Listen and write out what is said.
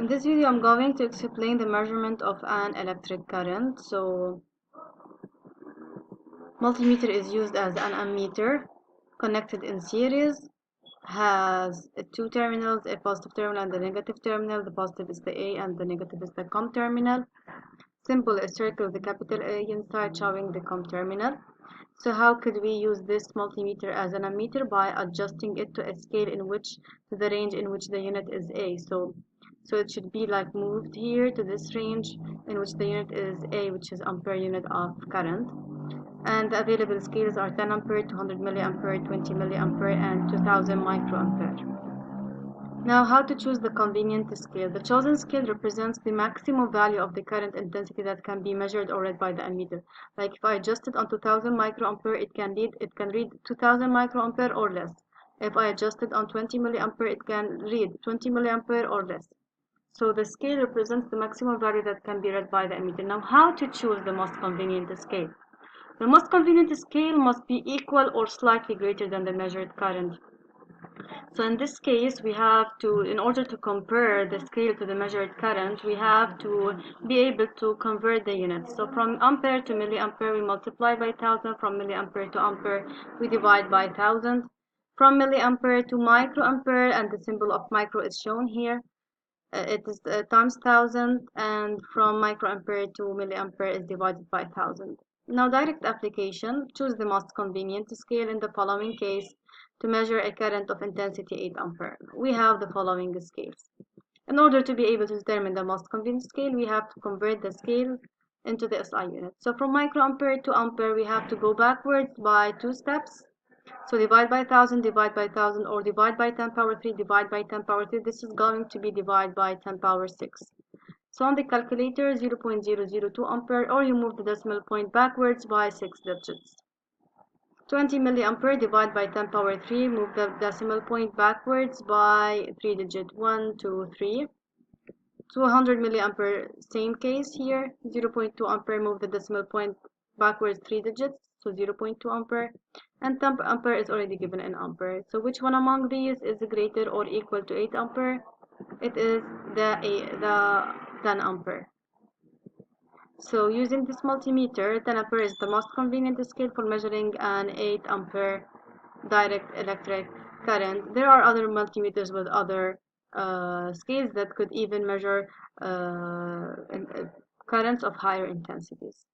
In this video, I'm going to explain the measurement of an electric current. So, multimeter is used as an ammeter connected in series, has two terminals, a positive terminal and a negative terminal. The positive is the A and the negative is the COM terminal. Symbol is circle with the capital A inside showing the COM terminal. So how could we use this multimeter as an ammeter? By adjusting it to a scale to the range in which the unit is A. So it should be like moved here to this range in which the unit is A, which is ampere unit of current. And the available scales are 10 ampere, 200 milliampere, 20 milliampere, and 2000 microampere. Now, how to choose the convenient scale? The chosen scale represents the maximum value of the current intensity that can be measured or read by the ammeter. Like if I adjust it on 2000 microampere, it can read 2000 microampere or less. If I adjust it on 20 milliampere, it can read 20 milliampere or less. So the scale represents the maximum value that can be read by the ammeter. Now, how to choose the most convenient scale? The most convenient scale must be equal or slightly greater than the measured current. So in this case, we have to, in order to compare the scale to the measured current, we have to be able to convert the units. So from ampere to milliampere, we multiply by 1000. From milliampere to ampere, we divide by 1000. From milliampere to microampere, and the symbol of micro is shown here, it is times 1000, and from microampere to milliampere is divided by 1000. Now, direct application, choose the most convenient scale in the following case. To measure a current of intensity 8 ampere, we have the following scales. In order to be able to determine the most convenient scale, we have to convert the scale into the SI unit. So from microampere to ampere, we have to go backwards by 2 steps. So divide by 1000, divide by 1000, or divide by 10 power 3, divide by 10 power 3. This is going to be divided by 10 power 6. So on the calculator, 0.002 ampere, or you move the decimal point backwards by 6 digits. 20 milliampere divided by 10 power 3, move the decimal point backwards by 3 digit, 1, 2, 3. 200 milliampere, same case here, 0.2 ampere, move the decimal point backwards 3 digits, so 0.2 ampere. And 10 ampere is already given in ampere. So which one among these is greater or equal to 8 ampere? It is the 10 ampere. So using this multimeter, 10 ampere is the most convenient scale for measuring an 8 ampere direct electric current. There are other multimeters with other scales that could even measure currents of higher intensities.